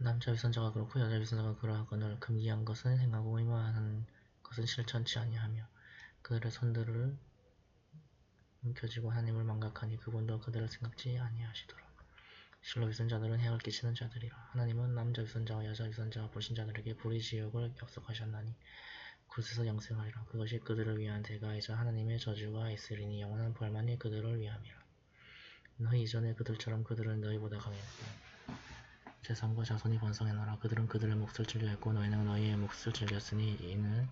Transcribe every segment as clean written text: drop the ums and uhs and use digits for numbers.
남자 위선자가 그렇고 여자 위선자가 그러하거늘 금기한 것은 행하고 의무하는 것은 실천치 아니하며 그들의 손들을 움켜쥐고 하나님을 망각하니 그분도 그들을 생각지 아니하시도록. 실로 위선자들은 해를 끼치는 자들이라. 하나님은 남자 위선자와 여자 위선자와 불신자들에게 불의 지옥을 약속하셨나니 그곳에서 영생하리라. 그것이 그들을 위한 대가이자 하나님의 저주가 있으리니 영원한 벌만이 그들을 위함이라. 너희 이전에 그들처럼 그들은 너희보다 강했고 제3과 자손이 번성해노라. 그들은 그들의 몫을 즐겼고 너희는 너희의 몫을 즐겼으니 이는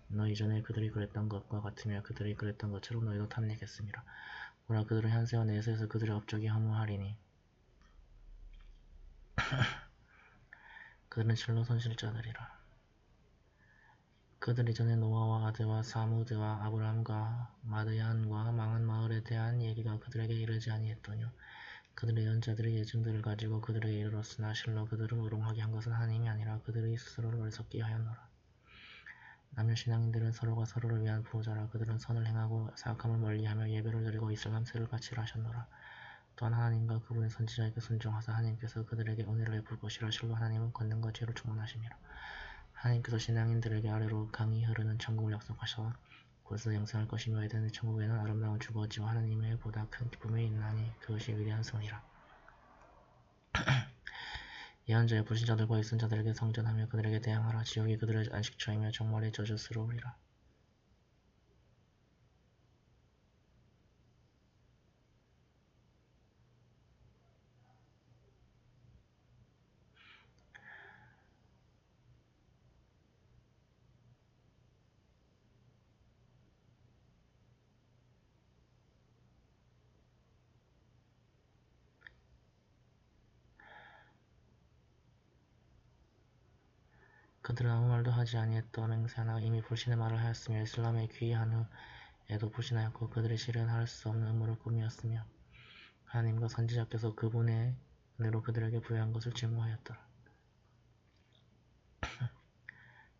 너희 전에 그들이 그랬던 것과 같으며 그들이 그랬던 것처럼 너희도 탐닉했음이라. 보라, 그들은 현세와 내세에서 그들의 업적이 허무하리니 그들은 실로 손실자들이라. 그들 이전에 노아와 아드와 사무드와 아브람과 마드얀과 망한 마을에 대한 얘기가 그들에게 이르지 아니했더뇨. 그들의 예언자들이 예증들을 가지고 그들에게 이르렀으나 실로 그들을 우롱하게 한 것은 하나님이 아니라 그들이 스스로를 어리석게 하였노라. 남녀 신앙인들은 서로가 서로를 위한 보호자라. 그들은 선을 행하고 사악함을 멀리하며 예배를 드리고 이슬람세를 같이 하셨노라. 또한 하나님과 그분의 선지자에게 순종하사 하나님께서 그들에게 은혜를 베풀 것이라. 실로 하나님은 권능과 지혜로 충만하심이라. 하나님께서 신앙인들에게 아래로 강이 흐르는 천국을 약속하셔 그곳에서 영생할 것이며 에덴의 천국에는 아름다운 주거지와 하나님의 보다 큰 기쁨이 있나니 그것이 위대한 선이라. 예언자의 불신자들과 위선자들에게 성전하며 그들에게 대항하라. 지옥이 그들의 안식처이며 정말이 저주스러우리라. 그들은 아무 말도 하지 아니했더 맹세하나 이미 불신의 말을 하였으며 이슬람에 귀의한 후에도 불신하였고 그들의 실은 할 수 없는 음모를 꾸미었으며 하나님과 선지자께서 그분의 은혜로 그들에게 부여한 것을 증오하였더라.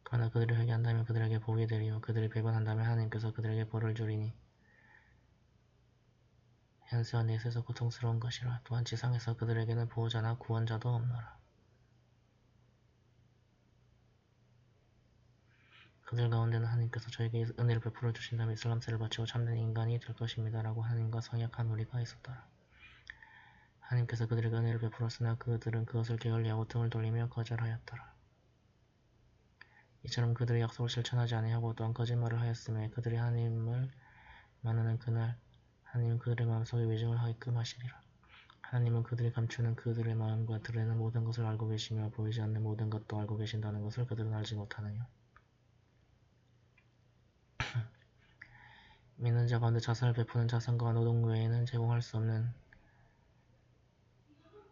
그러나 그들이 회개한다면 그들에게 복이 되리요 그들이 배반한다면 하나님께서 그들에게 벌을 주리니 현세와 내세에서 고통스러운 것이라. 또한 지상에서 그들에게는 보호자나 구원자도 없노라. 그들 가운데는 하나님께서 저에게 은혜를 베풀어 주신다면 이슬람세를 바치고 참된 인간이 될 것입니다. 라고 하나님과 성약한 무리가 있었더라. 하나님께서 그들에게 은혜를 베풀었으나 그들은 그것을 게을리하고 등을 돌리며 거절하였더라. 이처럼 그들의 약속을 실천하지 아니하고 또한 거짓말을 하였음에 그들이 하나님을 만나는 그날 하나님은 그들의 마음속에 위증을 하게끔 하시리라. 하나님은 그들이 감추는 그들의 마음과 드러내는 모든 것을 알고 계시며 보이지 않는 모든 것도 알고 계신다는 것을 그들은 알지 못하느뇨. 믿는 자 가운데 자선을 베푸는 자선과 노동 외에는 제공할 수 없는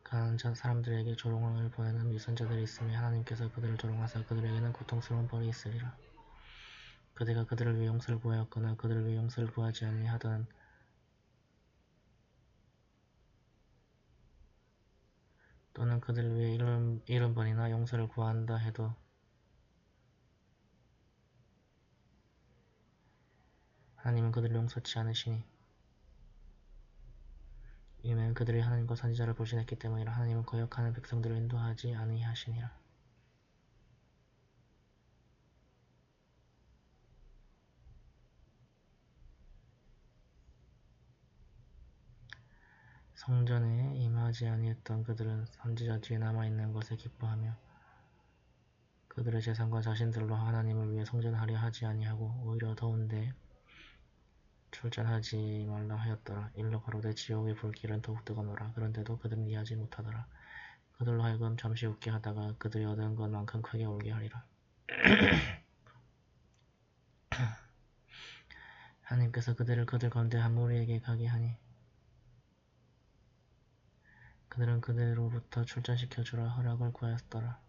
가난한 사람들에게 조롱을 보내는 위선자들이 있으며 하나님께서 그들을 조롱하사 그들에게는 고통스러운 벌이 있으리라. 그대가 그들을 위해 용서를 구하였거나 그들을 위해 용서를 구하지 아니하던 또는 그들을 위해 70번이나 용서를 구한다 해도 하나님은 그들을 용서치 않으시니 이는 그들이 하나님과 선지자를 불신했기 때문이라. 하나님은 거역하는 백성들을 인도하지 아니하시니라. 성전에 임하지 아니했던 그들은 선지자 뒤에 남아있는 것에 기뻐하며 그들의 재산과 자신들로 하나님을 위해 성전하려 하지 아니하고 오히려 더운데 출전하지 말라 하였더라. 일러 가로되 지옥의 불길은 더욱 뜨거노라. 그런데도 그들은 이해하지 못하더라. 그들로 하여금 잠시 웃게 하다가 그들이 얻은 것만큼 크게 울게 하리라. 하나님께서 그들을 그들 가운데 한 무리에게 가게 하니 그들은 그대로부터 출전시켜주라 허락을 구하였더라.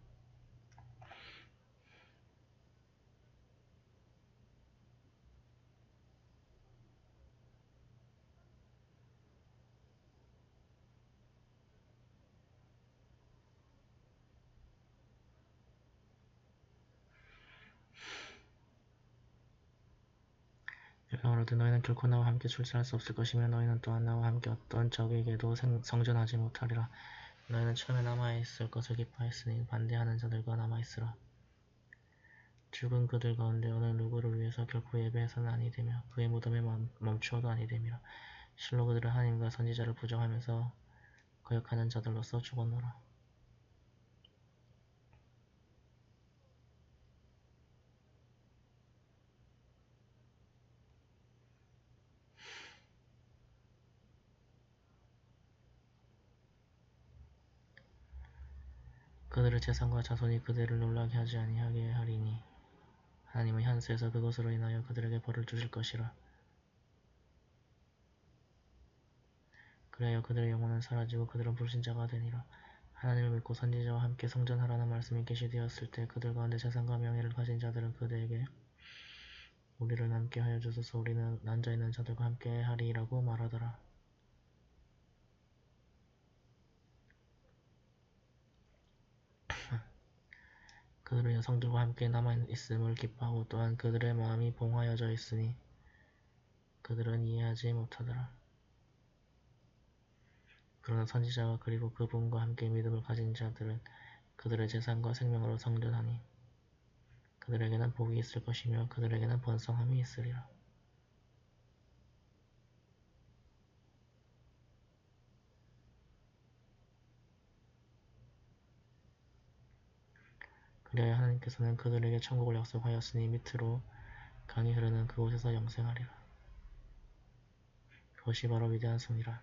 가로되 너희는 결코 나와 함께 출전할 수 없을 것이며 너희는 또한 나와 함께 어떤 적에게도 성전하지 못하리라. 너희는 처음에 남아있을 것을 기뻐하였으니 반대하는 자들과 남아있으라. 죽은 그들 가운데 어느 누구를 위해서 결코 예배해서는 아니 되며 그의 무덤에 멈추어도 아니 되미라. 실로 그들은 하나님과 선지자를 부정하면서 거역하는 자들로서 죽었노라. 그들의 재산과 자손이 그들을 놀라게 하지 아니하게 하리니 하나님은 현세에서 그것으로 인하여 그들에게 벌을 주실 것이라. 그리하여 그들의 영혼은 사라지고 그들은 불신자가 되니라. 하나님을 믿고 선지자와 함께 성전하라는 말씀이 계시되었을 때 그들 가운데 재산과 명예를 가진 자들은 그들에게 우리를 남게 하여 주소서 우리는 난자있는 자들과 함께 하리라고 말하더라. 그들은 여성들과 함께 남아있음을 기뻐하고 또한 그들의 마음이 봉하여져 있으니 그들은 이해하지 못하더라. 그러나 선지자와 그리고 그분과 함께 믿음을 가진 자들은 그들의 재산과 생명으로 성전하니 그들에게는 복이 있을 것이며 그들에게는 번성함이 있으리라. 그리하여 하나님께서는 그들에게 천국을 약속하였으니 밑으로 강이 흐르는 그곳에서 영생하리라. 그것이 바로 위대한 승리라.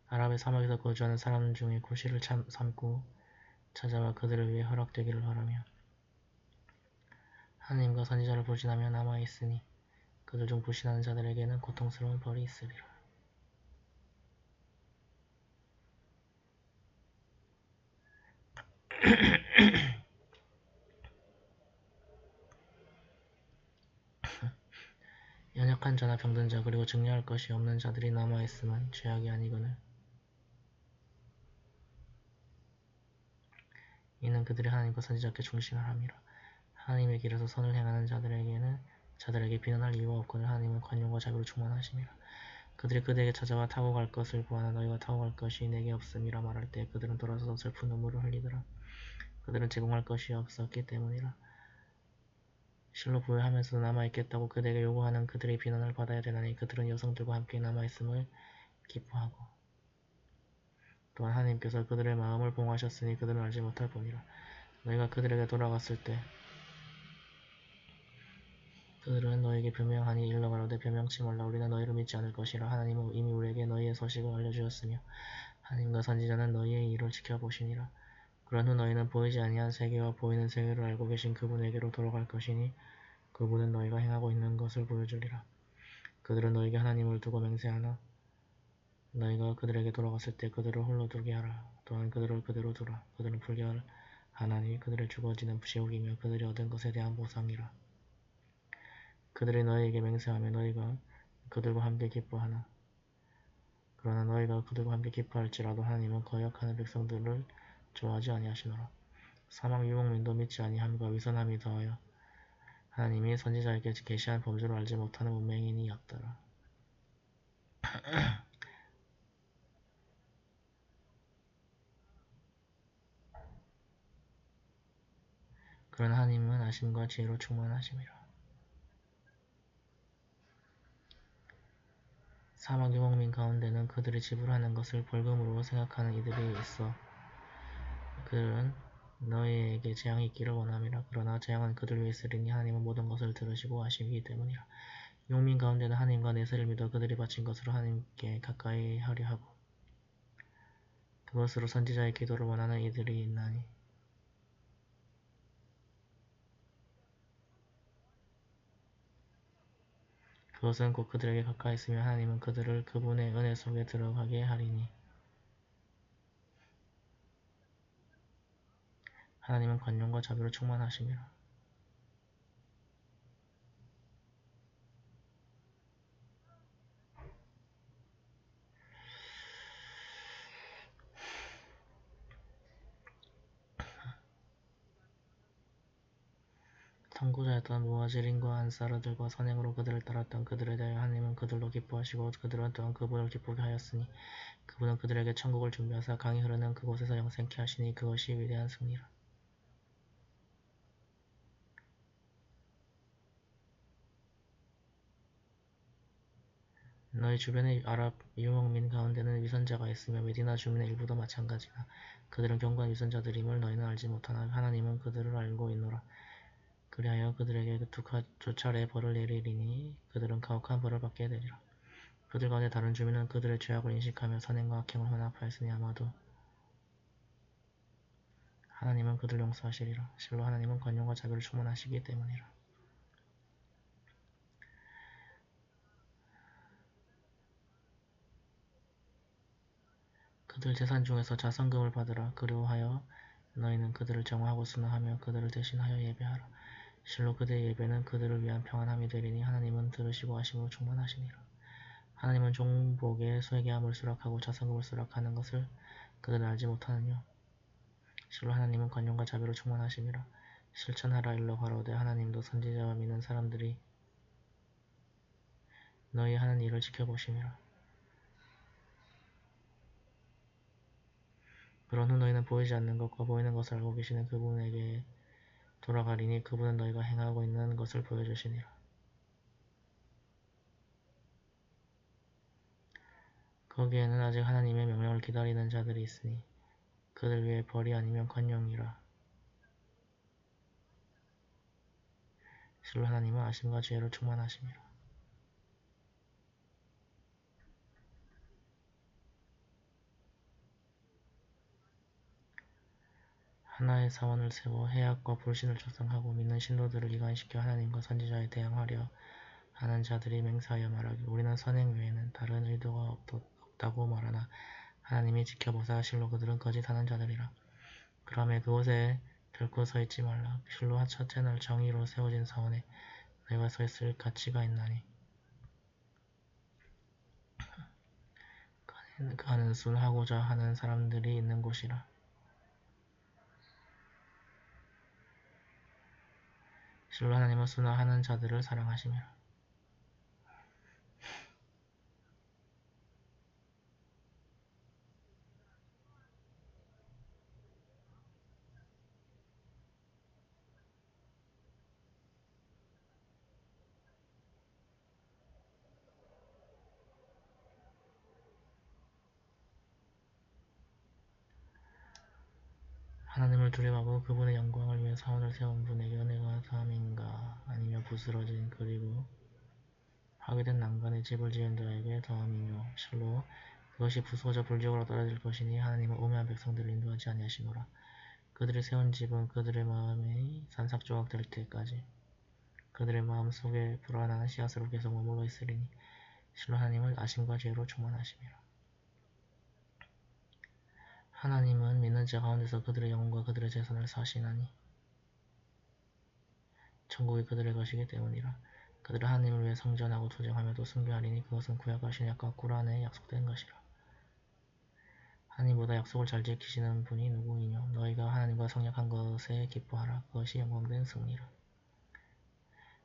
아랍의 사막에서 거주하는 사람 중에 구시를 삼고 찾아와 그들을 위해 허락되기를 바라며 하나님과 선지자를 불신하며 남아있으니 그들 중 불신하는 자들에게는 고통스러운 벌이 있으리라. 연약한 자나 병든 자 그리고 증여할 것이 없는 자들이 남아있음은 죄악이 아니거늘 이는 그들이 하나님과 선지자께 충실함이라. 하나님의 길에서 선을 행하는 자들에게 비난할 이유가 없거늘 하나님은 관용과 자비로 충만하심이라. 그들이 그대에게 찾아와 타고 갈 것을 구하나 너희가 타고 갈 것이 내게 없음이라 말할 때 그들은 돌아서서 슬픈 눈물을 흘리더라. 그들은 제공할 것이 없었기 때문이라. 실로 부유하면서도 남아있겠다고 그대에게 요구하는 그들의 비난을 받아야 되나니 그들은 여성들과 함께 남아있음을 기뻐하고 또한 하나님께서 그들의 마음을 봉하셨으니 그들은 알지 못할 뿐이라. 너희가 그들에게 돌아갔을 때 그들은 너희에게 변명하니 일러 가로되 변명치 말라 우리는 너희를 믿지 않을 것이라. 하나님은 이미 우리에게 너희의 소식을 알려주셨으며 하나님과 선지자는 너희의 일을 지켜보시니라. 그런 후 너희는 보이지 아니한 세계와 보이는 세계를 알고 계신 그분에게로 돌아갈 것이니 그분은 너희가 행하고 있는 것을 보여주리라. 그들은 너희에게 하나님을 두고 맹세하나 너희가 그들에게 돌아갔을 때 그들을 홀로 두게 하라. 또한 그들을 그대로 두라. 그들은 풀려하나니 그들의 주어지는 부시옥이며 그들이 얻은 것에 대한 보상이라. 그들이 너희에게 맹세하며 너희가 그들과 함께 기뻐하나 그러나 너희가 그들과 함께 기뻐할지라도 하나님은 거역하는 백성들을 좋아하지 아니하시노라. 사막 유목민도 믿지 아니함과 위선함이 더하여 하나님이 선지자에게 계시한 범죄를 알지 못하는 문맹인이 였더라. 그러나 하나님은 아심과 지혜로 충만하심이라. 사막 유목민 가운데는 그들이 지불하는 것을 벌금으로 생각하는 이들이 있어 그들은 너희에게 재앙이 있기를 원함이라. 그러나 재앙은 그들 위에 있으리니 하나님은 모든 것을 들으시고 아시기 때문이라. 용민 가운데는 하나님과 내세를 믿어 그들이 바친 것으로 하나님께 가까이 하려 하고 그것으로 선지자의 기도를 원하는 이들이 있나니 그것은 곧 그들에게 가까이 있으며 하나님은 그들을 그분의 은혜 속에 들어가게 하리니 하나님은 관용과 자비로 충만하심이라. 선구자였던 무하지린과 안사르들과 선행으로 그들을 따랐던 그들에 대하여 하나님은 그들로 기뻐하시고 그들은 또한 그분을 기쁘게 하였으니 그분은 그들에게 천국을 준비하사 강이 흐르는 그곳에서 영생케 하시니 그것이 위대한 승리라. 너희 주변의 아랍 유목민 가운데는 위선자가 있으며 메디나 주민의 일부도 마찬가지라. 그들은 견고한 위선자들임을 너희는 알지 못하나 하나님은 그들을 알고 있노라. 그리하여 그들에게 두 차례 벌을 내리리니 그들은 가혹한 벌을 받게 되리라. 그들 가운데 다른 주민은 그들의 죄악을 인식하며 선행과 악행을 혼합하였으니 아마도 하나님은 그들을 용서하시리라. 실로 하나님은 권능과 자비를 충만하시기 때문이라. 그들 재산 중에서 자선금을 받으라. 그리하여 너희는 그들을 정화하고 순화하며 그들을 대신하여 예배하라. 실로 그들의 예배는 그들을 위한 평안함이 되리니 하나님은 들으시고 하심으로 충만하시니라. 하나님은 종복에 회개함을 수락하고 자선금을 수락하는 것을 그들은 알지 못하느뇨. 실로 하나님은 관용과 자비로 충만하심이라. 실천하라 일러 가로되 하나님도 선지자와 믿는 사람들이 너희 하는 일을 지켜보심이라. 그런 후 너희는 보이지 않는 것과 보이는 것을 알고 계시는 그분에게 돌아가리니 그분은 너희가 행하고 있는 것을 보여주시니라. 거기에는 아직 하나님의 명령을 기다리는 자들이 있으니 그들 위에 벌이 아니면 관용이라. 실로 하나님은 아심과 지혜로 충만하심이라. 하나의 사원을 세워 해악과 불신을 조성하고 믿는 신도들을 이간시켜 하나님과 선지자에 대항하려 하는 자들이 맹세하여 말하기 우리는 선행 외에는 다른 의도가 없다고 말하나 하나님이 지켜보사 실로 그들은 거짓하는 자들이라. 그러므로 그곳에 결코 서있지 말라. 실로 첫째 날 정의로 세워진 사원에 너희가 서있을 가치가 있나니 그는 순하고자 하는 사람들이 있는 곳이라. 실로 하나님은 순화하는 자들을 사랑하시며 하나님을 두려워하고 그분의 영광을 위해 사원을 세운 분에게 은혜가 더함인가 아니며 부스러진 그리고 파괴된 난간의 집을 지은 자에게 더함이뇨. 실로 그것이 부서져 불지옥으로 떨어질 것이니 하나님은 우매한 백성들을 인도하지 아니하시노라. 그들이 세운 집은 그들의 마음이 산삭조각 될 때까지 그들의 마음 속에 불안한 씨앗으로 계속 머물러 있으리니 실로 하나님은 아심과 지혜로 충만하심이라. 하나님은 믿는 자 가운데서 그들의 영혼과 그들의 재산을 사시나니 천국이 그들의 것이기 때문이라. 그들은 하나님을 위해 성전하고 투쟁하며 또 숭배하리니 그것은 구약과 신약과 꿀안에 약속된 것이라. 하나님보다 약속을 잘 지키시는 분이 누구이뇨. 너희가 하나님과 성약한 것에 기뻐하라. 그것이 영광된 승리라.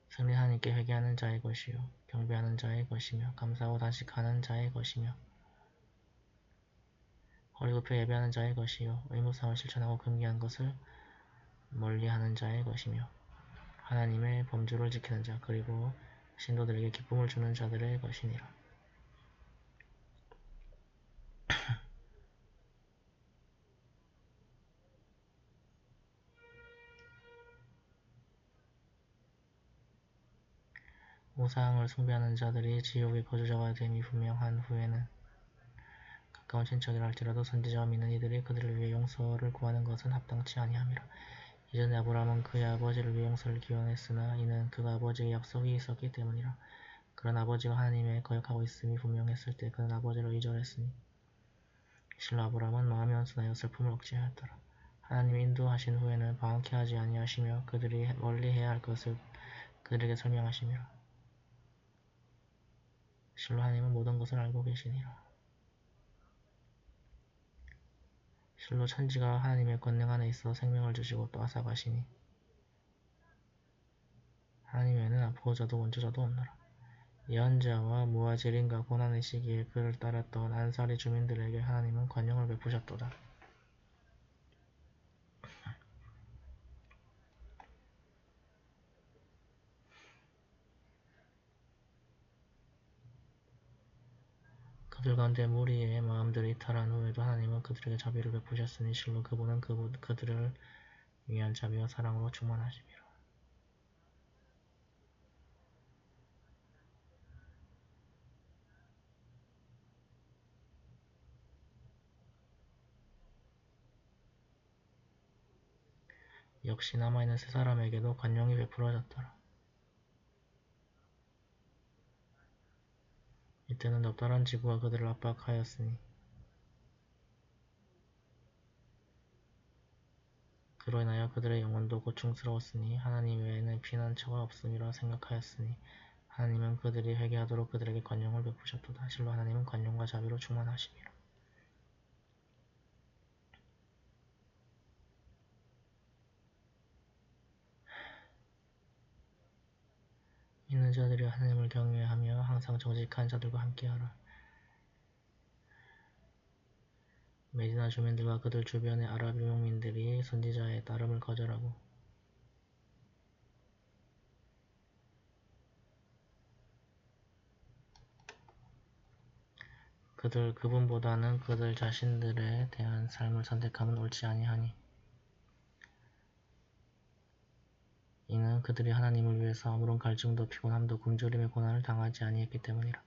승리는 하나님께 회개하는 자의 것이요 경배하는 자의 것이며 감사하고 단식하는 자의 것이며 허리 굽혀 예배하는 자의 것이요 의무상을 실천하고 금기한 것을 멀리하는 자의 것이며 하나님의 범주를 지키는 자 그리고 신도들에게 기쁨을 주는 자들의 것이니라. 우상을 숭배하는 자들이 지옥의 거주자가 됨이 분명한 후에는 가까운 친척이라 할지라도 선지자와 믿는 이들이 그들을 위해 용서를 구하는 것은 합당치 아니함이라. 이전에 아브라함은 그의 아버지를 위해 용서를 기원했으나 이는 그가 아버지에게 약속이 있었기 때문이라. 그런 아버지가 하나님에 거역하고 있음이 분명했을 때 그는 아버지를 의절했으니 실로 아브라함은 마음이 온순하여 슬픔을 억제하였더라. 하나님이 인도하신 후에는 방황케 하지 아니하시며 그들이 멀리해야 할 것을 그들에게 설명하시니라. 실로 하나님은 모든 것을 알고 계시니라. 실로 천지가 하나님의 권능 안에 있어 생명을 주시고 또 앗아가시니 하나님 외에는 보호자도 원조자도 없노라. 예언자와 무아지린과 고난의 시기에 그를 따랐던 안사리 주민들에게 하나님은 관용을 베푸셨도다. 그들 가운데 무리의 마음들이 이탈한 후에도 하나님은 그들에게 자비를 베푸셨으니 실로 그분은 그들을 위한 자비와 사랑으로 충만하심이라. 역시 남아있는 세 사람에게도 관용이 베풀어졌더라. 이때는 넉달한 지구가 그들을 압박하였으니 그로 인하여 그들의 영혼도 고충스러웠으니 하나님 외에는 피난처가 없음이라 생각하였으니 하나님은 그들이 회개하도록 그들에게 관용을 베푸셨도다. 실로 하나님은 관용과 자비로 충만하심이라. 있는 자들이 하나님을 경외하며 항상 정직한 자들과 함께하라. 메디나 주민들과 그들 주변의 아랍 유목민들이 선지자의 따름을 거절하고 그분보다는 그들 자신들에 대한 삶을 선택함은 옳지 아니하니 이는 그들이 하나님을 위해서 아무런 갈증도 피곤함도 굶주림의 고난을 당하지 아니했기 때문이라.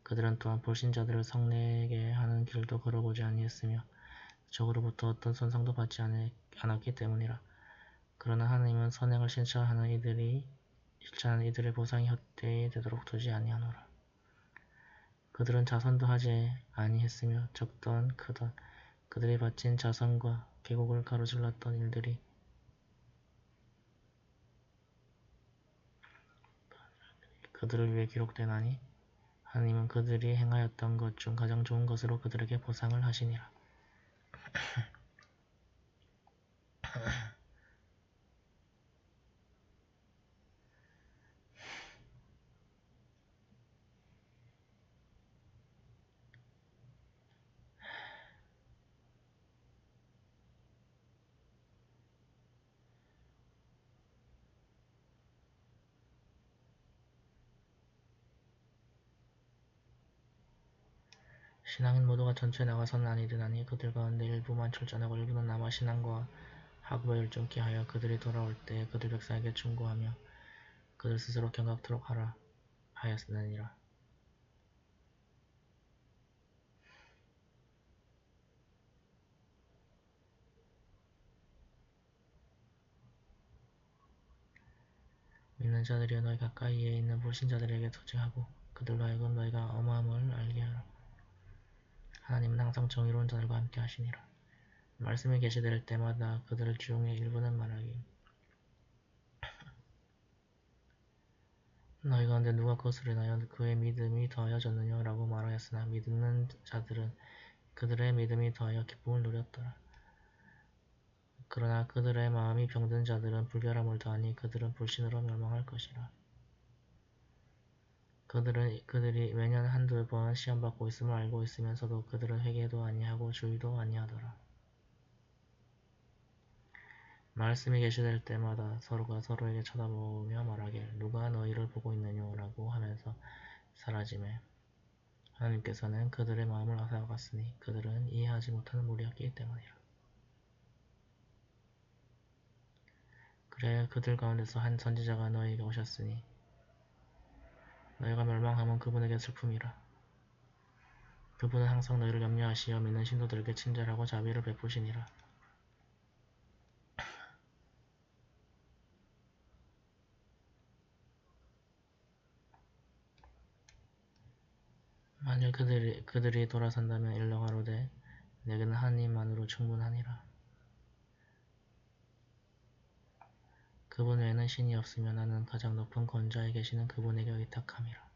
그들은 또한 불신자들을 성내게 하는 길도 걸어보지 아니했으며 적으로부터 어떤 손상도 받지 않았기 때문이라. 그러나 하나님은 선행을 실천하는 이들의 보상이 헛되이 되도록 두지 아니하노라. 그들은 자선도 하지 아니했으며 적던 크던 그들이 바친 자선과 계곡을 가로질렀던 일들이 그들을 위해 기록되나니 하나님은 그들이 행하였던 것 중 가장 좋은 것으로 그들에게 보상을 하시니라. 신앙인 모두가 전투에 나가서는 아니되나니 그들 가운데 일부만 출전하고 일부는 남아 신앙과 학업에 열중케 하여 그들이 돌아올 때 그들 백성에게 충고하며 그들 스스로 경각토록 하라 하였느니라. 믿는 자들이여 너희 가까이에 있는 불신자들에게 소지하고 그들로 하여금 너희가 엄함을 알게 하라. 하나님은 항상 정의로운 자들과 함께 하시니라. 말씀이 계시될 때마다 그들 중에 일부는 말하기 너희 가운데 누가 그것을 인하여 그의 믿음이 더하여졌느냐 라고 말하였으나 믿는 자들은 그들의 믿음이 더하여 기쁨을 누렸더라. 그러나 그들의 마음이 병든 자들은 불결함을 더하니 그들은 불신으로 멸망할 것이라. 그들이 매년 한두 번 시험받고 있음을 알고 있으면서도 그들은 회개도 아니하고 주의도 아니하더라. 말씀이 계시될 때마다 서로가 서로에게 쳐다보며 말하길 누가 너희를 보고 있느냐라고 하면서 사라지매 하나님께서는 그들의 마음을 앗아갔으니 그들은 이해하지 못하는 무리였기 때문이라. 그래 그들 가운데서 한 선지자가 너희에게 오셨으니 너희가 멸망하면 그분에게 슬픔이라. 그분은 항상 너희를 염려하시어 믿는 신도들에게 친절하고 자비를 베푸시니라. 만일 그들이 돌아선다면 일러 가로되 내게는 하나님만으로 충분하니라. 그분 외에는 신이 없으며 나는 가장 높은 권좌에 계시는 그분에게 의탁함이라.